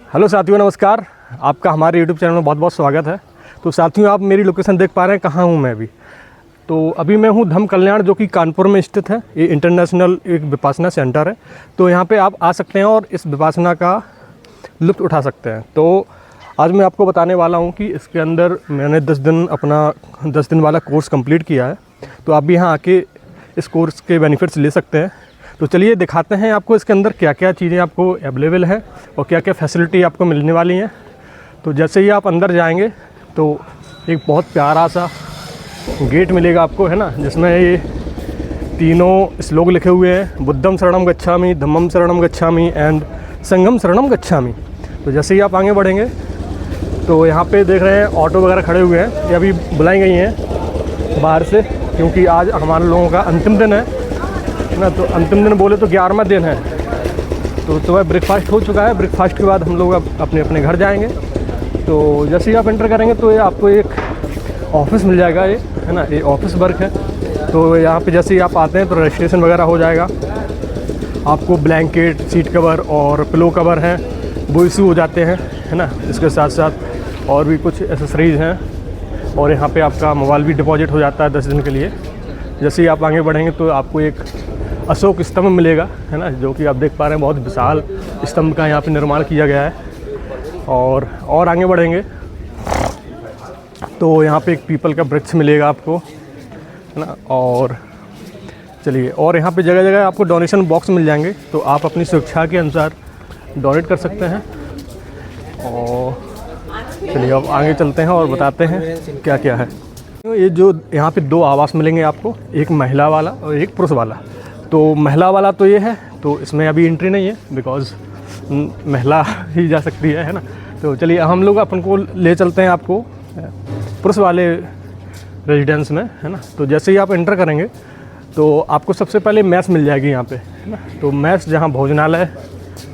Hello साथियों, नमस्कार। आपका हमारे यूट्यूब चैनल में बहुत बहुत स्वागत है। तो साथियों, आप मेरी लोकेशन देख पा रहे हैं, कहाँ हूँ मैं अभी। तो अभी मैं हूँ धम्म कल्याण, जो कि कानपुर में स्थित है। ये इंटरनेशनल एक विपासना सेंटर है। तो यहाँ पे आप आ सकते हैं और इस विपासना का लुत्फ़ उठा सकते हैं। तो आज मैं आपको बताने वाला हूँ कि इसके अंदर मैंने 10 दिन वाला कोर्स कंप्लीट किया है। तो आप भी यहाँ आके इस कोर्स के बेनिफिट्स ले सकते हैं। तो चलिए दिखाते हैं आपको इसके अंदर क्या क्या चीज़ें आपको अवेलेबल है और क्या क्या फैसिलिटी आपको मिलने वाली हैं। तो जैसे ही आप अंदर जाएंगे तो एक बहुत प्यारा सा गेट मिलेगा आपको, है ना, जिसमें ये तीनों श्लोक लिखे हुए हैं, बुद्धम शरणम गच्छामि, धम्मम शरणम गच्छामि एंड संघम शरणम गच्छामि। तो जैसे ही आप आगे बढ़ेंगे तो यहाँ पे देख रहे हैं ऑटो वगैरह खड़े हुए हैं। ये अभी बुलाई गई हैं बाहर से, क्योंकि आज हमारे लोगों का अंतिम दिन है ना। तो अंतिम दिन बोले तो 11वां दिन है। तो सुबह ब्रेकफास्ट हो चुका है। ब्रेकफास्ट के बाद हम लोग अब अपने अपने घर जाएंगे। तो जैसे ही आप एंटर करेंगे तो ये आपको एक ऑफिस मिल जाएगा, ये है ना, ये ऑफिस वर्क है। तो यहाँ पे जैसे ही आप आते हैं तो रजिस्ट्रेशन वगैरह हो जाएगा। आपको ब्लैंकेट, सीट कवर और पिलो कवर हैं वो इशू हो जाते हैं, है ना। इसके साथ साथ और भी कुछ एसेसरीज़ हैं। और यहाँ पे आपका मोबाइल भी डिपॉजिट हो जाता है 10 दिन के लिए। जैसे ही आप आगे बढ़ेंगे तो आपको एक अशोक स्तंभ मिलेगा, है ना, जो कि आप देख पा रहे हैं बहुत विशाल स्तंभ का यहाँ पे निर्माण किया गया है। और आगे बढ़ेंगे तो यहाँ पे एक पीपल का वृक्ष मिलेगा आपको, है ना। और चलिए, और यहाँ पे जगह जगह आपको डोनेशन बॉक्स मिल जाएंगे। तो आप अपनी सुरक्षा के अनुसार डोनेट कर सकते हैं। और चलिए अब आगे चलते हैं और बताते हैं क्या क्या है। ये जो यहाँ पे 2 आवास मिलेंगे आपको, एक महिला वाला और एक पुरुष वाला। तो महिला वाला तो ये है, तो इसमें अभी एंट्री नहीं है, बिकॉज़ महिला ही जा सकती है ना। तो चलिए हम लोग अपन को ले चलते हैं आपको पुरुष वाले रेजिडेंस में, है ना। तो जैसे ही आप एंटर करेंगे तो आपको सबसे पहले मैस मिल जाएगी यहाँ पे, है ना। तो मैस जहाँ भोजनालय,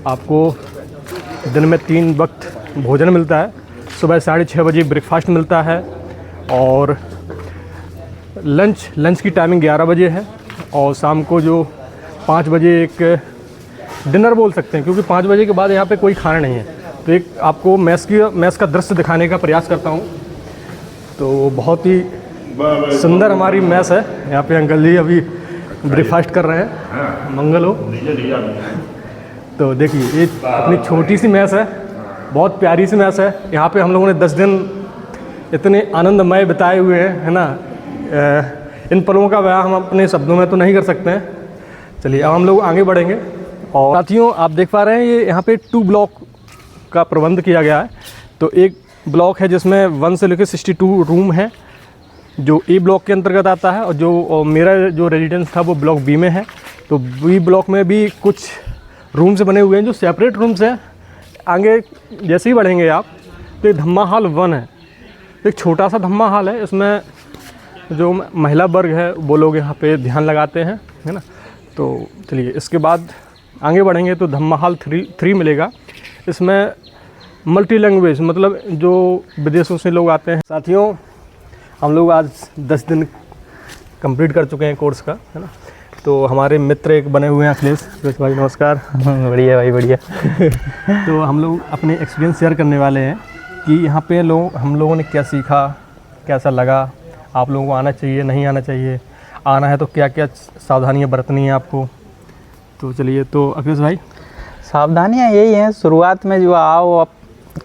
आपको दिन में 3 वक्त भोजन मिलता है। सुबह 6:30 बजे ब्रेकफास्ट मिलता है और लंच की टाइमिंग 11 बजे है। और शाम को जो 5 बजे एक डिनर बोल सकते हैं, क्योंकि 5 बजे के बाद यहाँ पे कोई खाना नहीं है। तो एक आपको मैस का दृश्य दिखाने का प्रयास करता हूँ। तो बहुत ही सुंदर हमारी मैस है। यहाँ पे अंकल जी अभी ब्रेकफास्ट कर रहे हैं, मंगल हो। तो देखिए, ये अपनी छोटी सी मैस है, बहुत प्यारी सी मैस है। यहाँ पे हम लोगों ने 10 दिन इतने आनंदमय बिताए हुए हैं, है ना। इन पलों का बयान हम अपने शब्दों में तो नहीं कर सकते हैं। चलिए अब हम लोग आगे बढ़ेंगे। और साथियों, आप देख पा रहे हैं ये यहाँ पे 2 ब्लॉक का प्रबंध किया गया है। तो एक ब्लॉक है जिसमें 1 से लेकर 62 रूम है, जो ए ब्लॉक के अंतर्गत आता है। और जो मेरा जो रेजिडेंस था वो ब्लॉक बी में है। तो बी ब्लॉक में भी कुछ रूम्स बने हुए हैं जो सेपरेट रूम्स हैं। आगे जैसे ही बढ़ेंगे आप तो ये धम्मा हॉल 1 है, एक छोटा सा धम्मा हॉल है। इसमें जो महिला वर्ग है वो लोग यहाँ पे ध्यान लगाते हैं, है ना। तो चलिए इसके बाद आगे बढ़ेंगे तो धम्मा हॉल 3 मिलेगा। इसमें मल्टी लैंग्वेज, मतलब जो विदेशों से लोग आते हैं। साथियों, हम लोग आज 10 दिन कंप्लीट कर चुके हैं कोर्स का, है ना। तो हमारे मित्र एक बने हुए हैं, अखिलेश भाई, नमस्कार। बढ़िया भाई, बढ़िया। तो हम लोग अपने एक्सपीरियंस शेयर करने वाले हैं कि यहाँ पे हम लोगों ने क्या सीखा, कैसा लगा, आप लोगों को आना चाहिए, नहीं आना चाहिए, आना है तो क्या क्या सावधानियाँ बरतनी है आपको। तो चलिए, तो अखिलेश भाई। सावधानियाँ यही हैं, शुरुआत में जो आओ, आप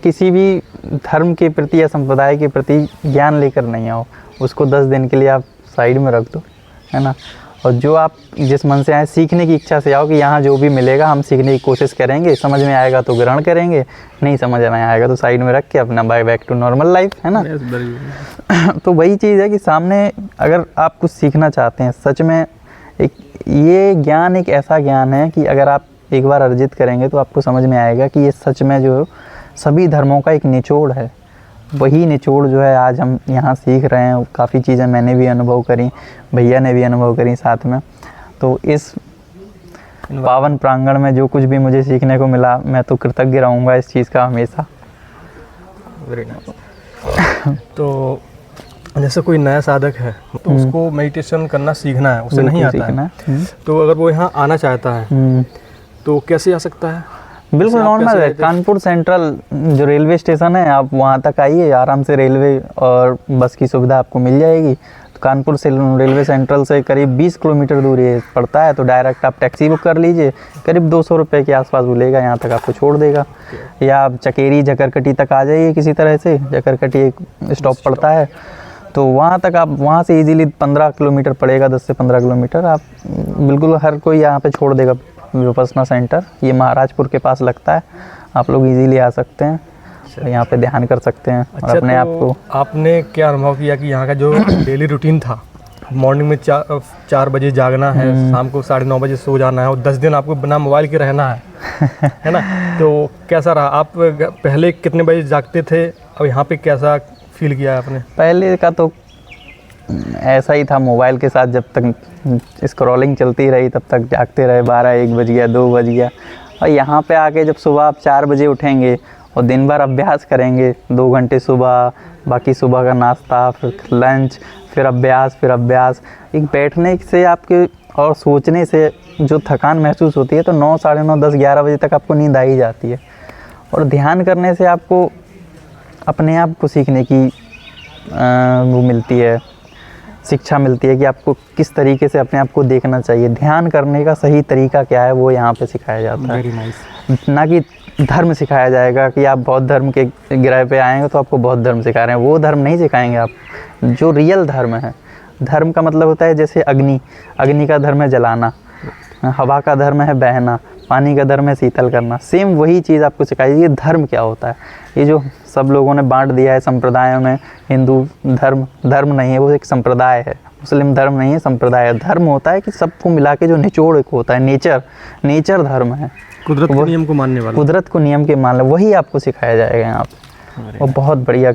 किसी भी धर्म के प्रति या संप्रदाय के प्रति ज्ञान लेकर नहीं आओ। उसको 10 दिन के लिए आप साइड में रख दो, है ना। और जो आप जिस मन से आए, सीखने की इच्छा से आओ कि यहाँ जो भी मिलेगा हम सीखने की कोशिश करेंगे, समझ में आएगा तो ग्रहण करेंगे, नहीं समझ में आएगा तो साइड में रख के अपना बैक टू नॉर्मल लाइफ, है ना। तो वही चीज़ है कि सामने अगर आप कुछ सीखना चाहते हैं सच में, ये ज्ञान एक ऐसा ज्ञान है कि अगर आप एक बार अर्जित करेंगे तो आपको समझ में आएगा कि ये सच में जो सभी धर्मों का एक निचोड़ है। वही निचोड़ जो है आज हम यहाँ सीख रहे हैं। काफ़ी चीज़ें मैंने भी अनुभव करी, भैया ने भी अनुभव करी साथ में। तो इस पावन प्रांगण में जो कुछ भी मुझे सीखने को मिला, मैं तो कृतज्ञ रहूँगा इस चीज़ का हमेशा। Very nice. तो जैसे कोई नया साधक है तो उसको मेडिटेशन करना सीखना है, उसे नहीं आता है। तो अगर वो यहाँ आना चाहता है तो कैसे आ सकता है? बिल्कुल आप नॉर्मल कैसे है। रहते? कानपुर सेंट्रल जो रेलवे स्टेशन है, आप वहाँ तक आइए, आराम से रेलवे और बस की सुविधा आपको मिल जाएगी। तो कानपुर से रेलवे सेंट्रल से करीब 20 किलोमीटर दूर ये पड़ता है, तो डायरेक्ट आप टैक्सी बुक कर लीजिए, करीब 200 रुपये के आसपास बोलेगा, यहाँ तक आपको छोड़ देगा। या आप चकेरी झकरकटी तक आ जाइए किसी तरह से, झकरकटी एक स्टॉप पड़ता है, तो वहाँ तक आप, वहाँ से इजीली 15 किलोमीटर पड़ेगा, 10 से 15 किलोमीटर। आप बिल्कुल हर कोई यहाँ पे छोड़ देगा। विपश्यना सेंटर ये महाराजपुर के पास लगता है, आप लोग इजीली आ सकते हैं और यहाँ पे ध्यान कर सकते हैं और अपने आप को। आपने क्या अनुभव किया कि यहाँ का जो डेली रूटीन था, मॉर्निंग में 4 बजे जागना है, शाम को 9:30 बजे सो जाना है और 10 दिन आपको बिना मोबाइल के रहना है ना? तो कैसा रहा? आप पहले कितने बजे जागते थे और यहाँ पे कैसा फील किया आपने? पहले का तो ऐसा ही था, मोबाइल के साथ जब तक स्क्रॉलिंग चलती रही तब तक जागते रहे, 12-1 बज गया, 2 बज गया। और यहाँ पे आके जब सुबह आप 4 बजे उठेंगे और दिन भर अभ्यास करेंगे, 2 घंटे सुबह, बाकी सुबह का नाश्ता, फिर लंच, फिर अभ्यास, एक बैठने से आपके और सोचने से जो थकान महसूस होती है, तो 9, साढ़े 9, 10, 11 बजे तक आपको नींद आ ही जाती है। और ध्यान करने से आपको अपने आप को सीखने की वो मिलती है, शिक्षा मिलती है कि आपको किस तरीके से अपने आप को देखना चाहिए। ध्यान करने का सही तरीका क्या है, वो यहाँ पे सिखाया जाता है। Very nice. ना कि धर्म सिखाया जाएगा कि आप बौद्ध धर्म के गिराए पे आएंगे तो आपको बौद्ध धर्म सिखा रहे हैं, वो धर्म नहीं सिखाएंगे आप। जो रियल धर्म है, धर्म का मतलब होता है जैसे अग्नि का धर्म है जलाना, हवा का धर्म है बहना, पानी का धर्म है शीतल करना। सेम वही चीज़ आपको सिखाई। ये धर्म क्या होता है, ये जो सब लोगों ने बांट दिया है संप्रदायों में, हिंदू धर्म नहीं है, वो एक संप्रदाय है। मुस्लिम धर्म नहीं है, संप्रदाय है। धर्म होता है कि सबको मिला के जो निचोड़ एक होता है, नेचर धर्म है। कुदरत के नियम को मानने वाला। कुदरत को नियम के मान लो, वही आपको सिखाया जाएगा यहाँ पे। और बहुत बढ़िया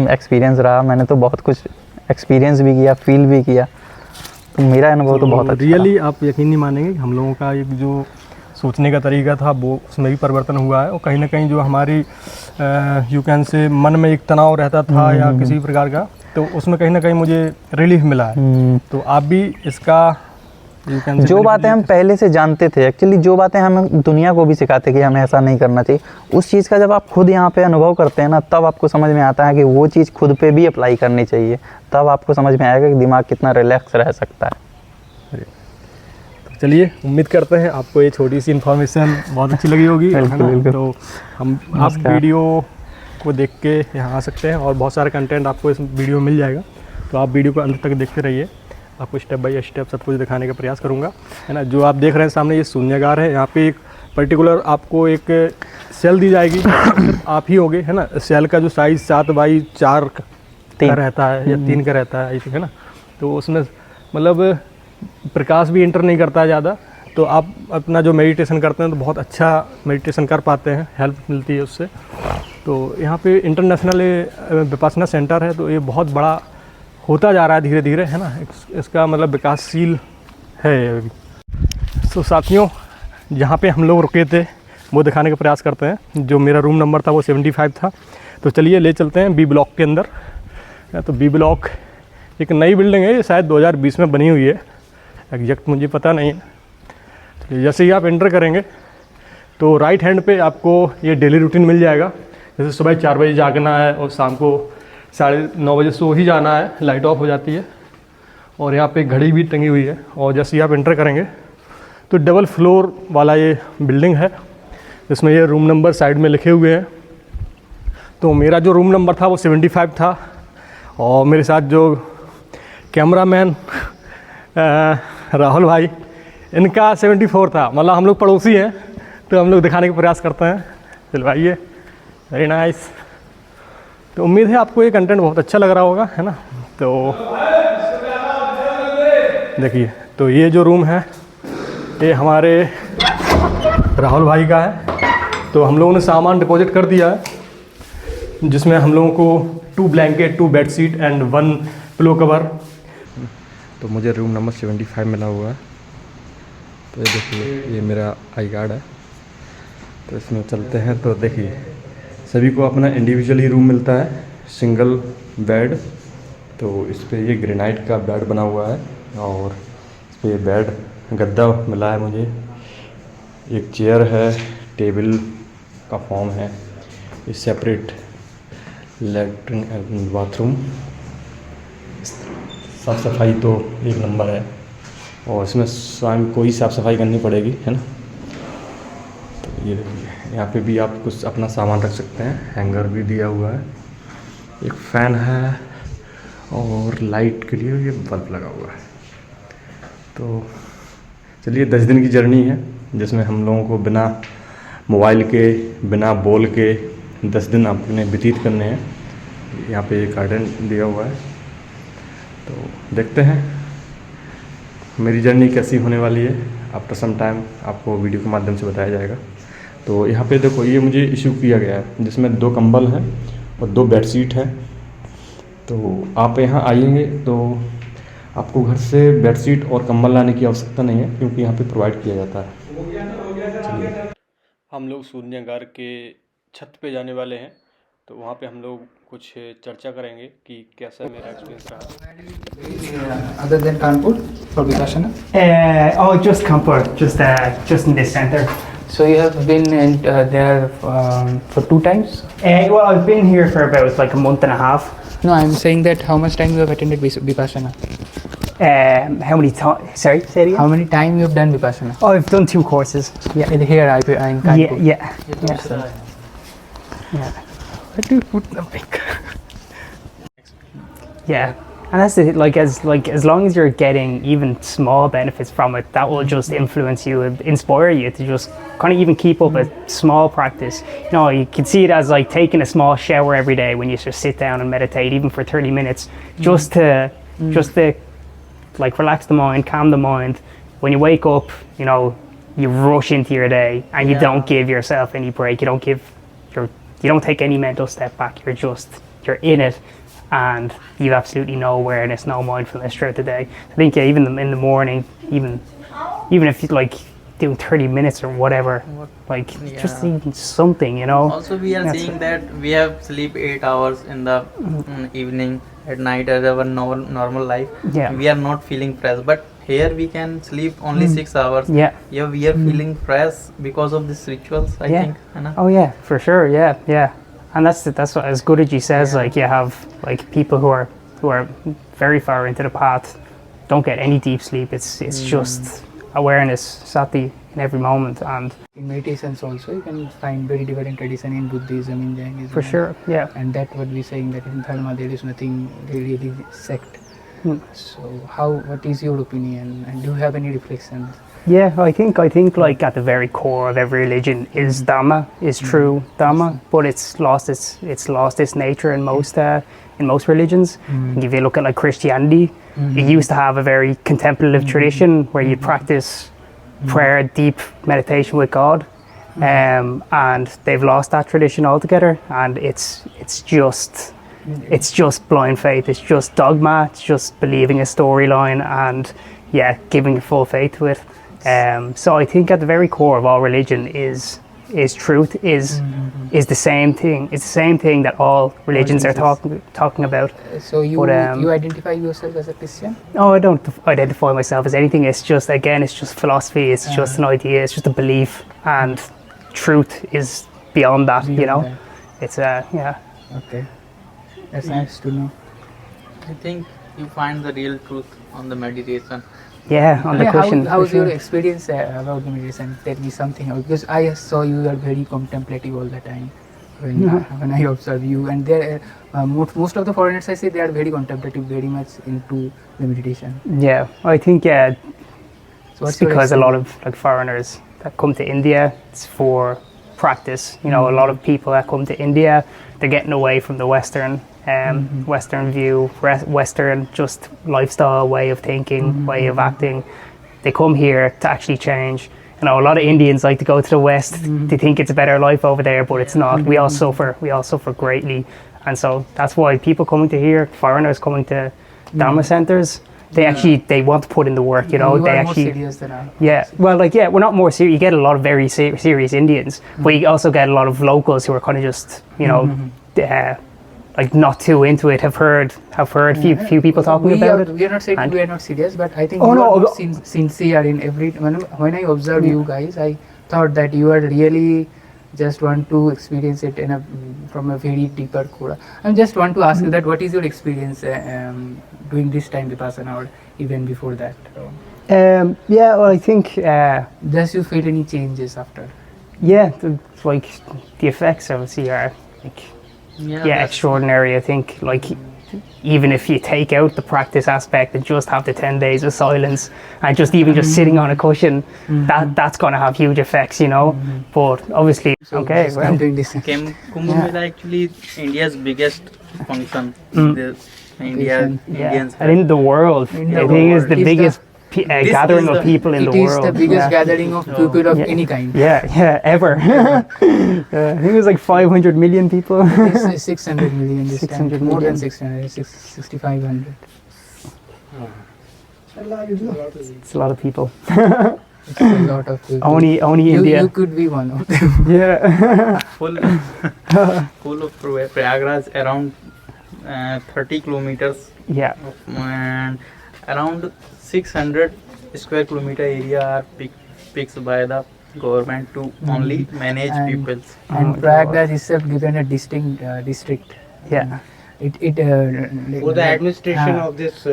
एक्सपीरियंस रहा। मैंने तो बहुत कुछ एक्सपीरियंस भी किया, फील भी किया, तो मेरा अनुभव तो बहुत अच्छा रियली आप यकीन नहीं मानेंगे, हम लोगों का एक जो सोचने का तरीका था वो उसमें भी परिवर्तन हुआ है। और कहीं ना कहीं जो हमारी यू कैन से मन में एक तनाव रहता था या किसी प्रकार का, तो उसमें कहीं ना कहीं मुझे रिलीफ मिला है। तो आप भी इसका जो बातें हम पहले से जानते थे, एक्चुअली जो बातें हम दुनिया को भी सिखाते कि हमें ऐसा नहीं करना चाहिए, उस चीज़ का जब आप खुद यहाँ पे अनुभव करते हैं ना, तब आपको समझ में आता है कि वो चीज़ खुद पे भी अप्लाई करनी चाहिए। तब आपको समझ में आएगा कि दिमाग कितना रिलैक्स रह सकता है। तो चलिए, उम्मीद करते हैं आपको ये छोटी सी इन्फॉर्मेशन बहुत अच्छी लगी होगी, है ना? तो आप वीडियो को देख के यहाँ आ सकते हैं और बहुत सारा कंटेंट आपको इस वीडियो में मिल जाएगा। तो आप वीडियो को अंत तक देखते रहिए, आपको स्टेप बाय स्टेप सब कुछ दिखाने का प्रयास करूँगा, है ना? जो आप देख रहे हैं सामने, ये शून्यागार है। यहाँ पे एक पर्टिकुलर आपको एक सेल दी जाएगी, आप ही होगे, है ना? सेल का जो साइज़ 7x4 का रहता है या 3 का रहता है, है ना? तो उसमें मतलब प्रकाश भी इंटर नहीं करता है ज़्यादा, तो आप अपना जो मेडिटेशन करते हैं तो बहुत अच्छा मेडिटेशन कर पाते हैं, हेल्प मिलती है उससे। तो यहाँ पे इंटरनेशनल विपश्यना सेंटर है, तो ये बहुत बड़ा होता जा रहा है धीरे धीरे, है ना? इसका मतलब विकासशील है अभी। तो साथियों, जहाँ पे हम लोग रुके थे वो दिखाने का प्रयास करते हैं। जो मेरा रूम नंबर था वो 75 था। तो चलिए ले चलते हैं बी ब्लॉक के अंदर। तो बी ब्लॉक एक नई बिल्डिंग है, ये शायद 2020 में बनी हुई है, एग्जैक्ट मुझे पता नहीं है। तो जैसे ही आप एंटर करेंगे तो राइट हैंड पे आपको ये डेली रूटीन मिल जाएगा। जैसे सुबह 4 बजे जागना है और शाम को 9:30 बजे सो ही जाना है, लाइट ऑफ हो जाती है। और यहाँ पे घड़ी भी टंगी हुई है। और जैसे ही आप एंटर करेंगे तो डबल फ्लोर वाला ये बिल्डिंग है, जिसमें ये रूम नंबर साइड में लिखे हुए हैं। तो मेरा जो रूम नंबर था वो 75 था और मेरे साथ जो कैमरामैन राहुल भाई, इनका 74 था। मतलब हम लोग पड़ोसी हैं, तो हम लोग दिखाने का प्रयास करते हैं। चलो आइए, वेरी नाइस। तो उम्मीद है आपको ये कंटेंट बहुत अच्छा लग रहा होगा, है ना? तो देखिए, तो ये जो रूम है ये हमारे राहुल भाई का है। तो हम लोगों ने सामान डिपॉजिट कर दिया है, जिसमें हम लोगों को 2 blanket, 2 bedsheet and 1 pillow cover. तो मुझे रूम नंबर 75 मिला हुआ है। तो ये देखिए, ये मेरा आई कार्ड है। तो इसमें चलते हैं। तो देखिए, सभी को अपना इंडिविजुअली रूम मिलता है, सिंगल बेड। तो इस पर ये ग्रेनाइट का बेड बना हुआ है और इस पर बेड गद्दा मिला है मुझे। एक चेयर है, टेबल का फॉर्म है, ये सेपरेट लेटरिन एंड बाथरूम। साफ़ सफाई तो एक नंबर है, और इसमें स्वयं को ही साफ़ सफाई करनी पड़ेगी, है ना। तो ये देखिए, यहाँ पे भी आप कुछ अपना सामान रख सकते हैं, हैंगर भी दिया हुआ है, एक फ़ैन है, और लाइट के लिए ये बल्ब लगा हुआ है। तो चलिए, 10 दिन की जर्नी है जिसमें हम लोगों को बिना मोबाइल के, बिना बॉल के 10 दिन अपने व्यतीत करने हैं। यहाँ पे एक गार्डन दिया हुआ है, तो देखते हैं मेरी जर्नी कैसी होने वाली है। आफ्टर सम टाइम आपको वीडियो के माध्यम से बताया जाएगा। तो यहाँ पे देखो, ये मुझे इशू किया गया है जिसमें 2 कंबल हैं और 2 बेडशीट है। तो आप यहाँ आइएंगे तो आपको घर से बेडशीट और कंबल लाने की आवश्यकता नहीं है, क्योंकि यहाँ पे प्रोवाइड किया जाता है। चलिए, हम लोग शून्यागार के छत पे जाने वाले हैं, तो वहाँ पे हम लोग कुछ चर्चा करेंगे कि कैसा मेरा एक्सपीरियंस रहा। Other than Kanpur for Vipassana? Just Kanpur, just in this center. So you have been in, there for 2 times? Well, I've been here for about like a month and a half. No, I'm saying that how much time you have attended Vipassana? How many times? Sorry, say it again. How many time you have done Vipassana? Oh, I've done 2 courses. Yeah, here in Kanpur. Yeah. Where do you put the mic? Yeah. And that's it. As long as you're getting even small benefits from it, that will just influence you, inspire you to just kind of even keep up a small practice. You know, you can see it as like taking a small shower every day when you just sit down and meditate, even for 30 minutes, just to like relax the mind, calm the mind. When you wake up, you know, you rush into your day and you don't give yourself any break. You don't take any mental step back. You're in it. And you have absolutely no awareness, no mindfulness throughout the day. I think even in the morning, even if you like doing 30 minutes or whatever, just even something, you know. Also, we are seeing that we have sleep 8 hours in the evening, at night as our normal life. Yeah. We are not feeling fresh, but here we can sleep only 6 hours. Yeah. Yeah, we are feeling fresh because of these rituals, I think. Anna? Oh yeah, for sure. Yeah. And that's what, as Guruji says, like you have like people who are very far into the path, don't get any deep sleep. It's just awareness, sati in every moment, and In meditations also, you can find very different tradition in Buddhism, in Jainism. for sure, yeah. And that what we saying that in Dharma there is nothing really sect. So what is your opinion, and do you have any reflections? Yeah, I think like at the very core of every religion is Dhamma, is true Dhamma, but it's lost its nature in most religions. If you look at like Christianity, it used to have a very contemplative tradition where you practice prayer, deep meditation with God, and they've lost that tradition altogether, and it's just blind faith, it's just dogma, it's just believing a storyline and giving your full faith to it. So I think at the very core of all religion is truth, is the same thing. It's the same thing that all religions are talking about. So you identify yourself as a Christian? No, I don't identify myself as anything. It's just philosophy. It's just an idea. It's just a belief, and truth is beyond that. You know, it's Okay, that's nice to know. I think you find the real truth on the meditation. Yeah, on the cushion. How's your experience about the meditation? Tell me something, because I saw you are very contemplative all the time when I observe you, and there most of the foreigners I see they are very contemplative, very much into the meditation. Yeah, I think So it's what's your because a lot of like foreigners that come to India, it's for practice. You know, a lot of people that come to India, they're getting away from the Western view, Western just lifestyle, way of thinking, way of acting. They come here to actually change. You know, a lot of Indians like to go to the West. They think it's a better life over there, but it's not. We all suffer greatly, and so that's why people coming to here, foreigners coming to Dharma centers, they want to put in the work. You know, You they are more actually. serious than I. Yeah, well, we're not more serious. You get a lot of very serious Indians, but you also get a lot of locals who are kind of just, you know, like not too into it. Have heard few people talking about it. We are not saying we are not serious, but I think Oh, you no, are more sincere in every. When I observe you guys, I thought that you are really just want to experience it in a from a very deeper core. I just want to ask you that what is your experience doing this time Vipassana or even before that? Yeah, well, I think Does you feel any changes after? yeah, like the effects obviously are like extraordinary. I think like even if you take out the practice aspect and just have the 10 days of silence and just even just sitting on a cushion, that's going to have huge effects, you know. But obviously, okay, just well, I'm doing this. Kumbh Mela actually India's biggest function. The Indians and in the world, In I the think world. is the It's biggest gathering is of the- people in It the is world. the biggest yeah. gathering of people of any kind. Yeah, ever. I think it was like 500 million people. It's 600 million this 600 time. More than million. 600, 6,500. It's a lot of people. It's a lot of people. Only you, India. you could be one of them. Yeah. full of Prayagraj around 30 kilometers Yeah. and around 600 square kilometer area are fixed by the government to only manage And- people. And Prayagraj itself given a distinct district. Yeah. For the administration of this,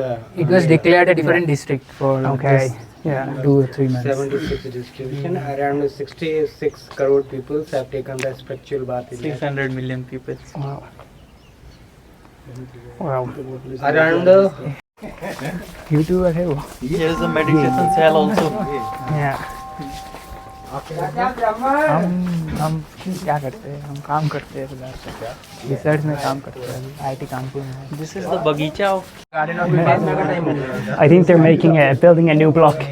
It was declared a different district for Okay. this Yeah. 2 or 3 months. 76 distribution, around 66 crore people have taken the spiritual bath in that. 600 million people. Wow. Wow. Around YouTuber है वो. Here is a meditation cell also. Yeah. हम क्या करते हैं? हम काम करते हैं फिलहाल. रिसर्च में काम करते हैं. IIT कानपुर में. This is the bagicha of Garden of Vipassana. I think they're making building a new block. For,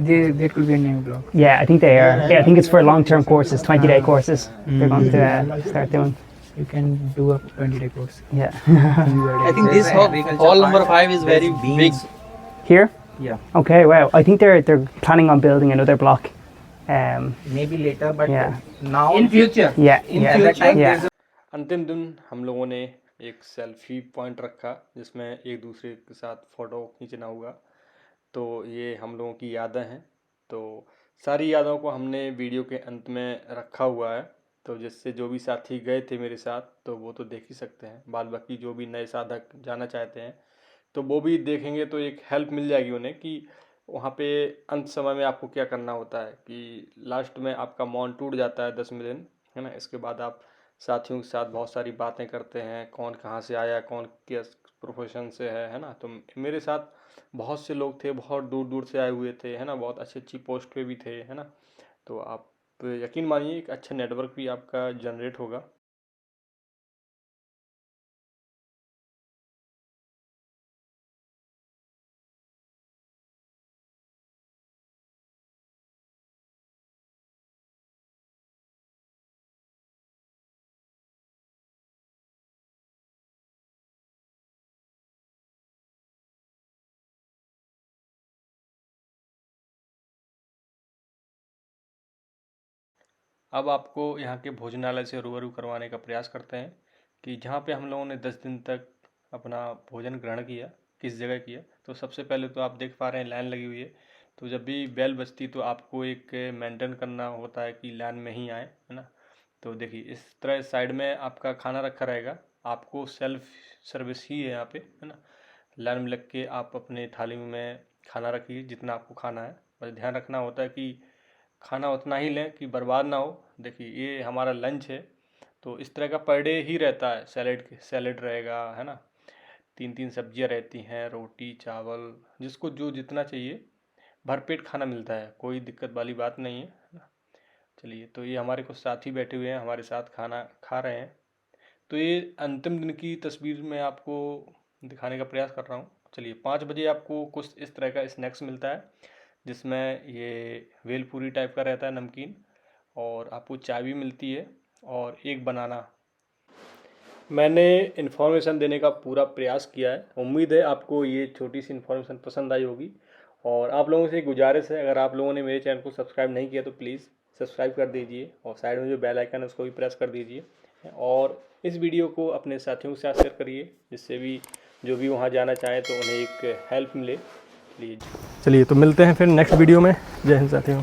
There could be a new block. yeah, I think they are. Yeah, I think it's for long-term courses, 20-day courses. They're going to start doing. You can do a 20-day course. Yeah. I think this hall number 5 is very big. Here? Yeah. Okay. Wow. I think they're planning on building another block. maybe later, but Yeah. now in future. Yeah. Yeah. future, Yeah. अंतिम दिन हम लोगों ने एक selfie point रखा जिसमें एक दूसरे के साथ फ़ोटो खींचना होगा। तो ये हम लोगों की यादें हैं। तो सारी यादों को हमने वीडियो के अंत में रखा हुआ है। तो जिससे जो भी साथी गए थे मेरे साथ तो वो तो देख ही सकते हैं। बाद बाकी जो भी नए साधक जाना चाहते हैं तो वो भी देखेंगे तो एक हेल्प मिल जाएगी उन्हें कि वहाँ पे अंत समय में आपको क्या करना होता है कि लास्ट में आपका मौन टूट जाता है 10 दिन, है ना। इसके बाद आप साथियों के साथ बहुत सारी बातें करते हैं, कौन कहाँ से आया, कौन किस प्रोफेशन से है ना। तो मेरे साथ बहुत से लोग थे, बहुत दूर दूर से आए हुए थे, है ना। बहुत अच्छी अच्छी पोस्ट पे भी थे, है ना। तो आप यकीन मानिए एक अच्छा नेटवर्क भी आपका जनरेट होगा। अब आपको यहाँ के भोजनालय से रूबरू करवाने का प्रयास करते हैं कि जहाँ पे हम लोगों ने 10 दिन तक अपना भोजन ग्रहण किया, किस जगह किया। तो सबसे पहले तो आप देख पा रहे हैं लाइन लगी हुई है। तो जब भी बेल बजती तो आपको एक मेंटेन करना होता है कि लाइन में ही आए, है ना। तो देखिए इस तरह साइड में आपका खाना रखा रहेगा, आपको सेल्फ सर्विस ही है यहाँ पे, है ना। लाइन में लग के आप अपने थाली में खाना रखिए जितना आपको खाना है। बस ध्यान रखना होता है कि खाना उतना ही लें कि बर्बाद ना हो। देखिए ये हमारा लंच है तो इस तरह का पर डे ही रहता है। सैलेड रहेगा, है ना। 3 सब्जियां रहती हैं, रोटी चावल, जिसको जो जितना चाहिए भरपेट खाना मिलता है, कोई दिक्कत वाली बात नहीं है ना। चलिए तो ये हमारे कुछ साथी बैठे हुए हैं, हमारे साथ खाना खा रहे हैं। तो ये अंतिम दिन की तस्वीर मैं आपको दिखाने का प्रयास कर रहा हूँ। चलिए 5 बजे आपको कुछ इस तरह का स्नैक्स मिलता है जिसमें ये भेलपूरी टाइप का रहता है नमकीन, और आपको चाय भी मिलती है और एक बनाना। मैंने इन्फॉर्मेशन देने का पूरा प्रयास किया है। उम्मीद है आपको ये छोटी सी इन्फॉर्मेशन पसंद आई होगी। और आप लोगों से गुजारिश है, अगर आप लोगों ने मेरे चैनल को सब्सक्राइब नहीं किया तो प्लीज़ सब्सक्राइब कर दीजिए और साइड में जो बेल आइकन है उसको भी प्रेस कर दीजिए। और इस वीडियो को अपने साथियों के साथ शेयर करिए जिससे भी जो भी वहाँ जाना चाहें तो उन्हें एक हेल्प मिले। प्लीज़ चलिए तो मिलते हैं फिर नेक्स्ट वीडियो में। जय हिंद साथियों।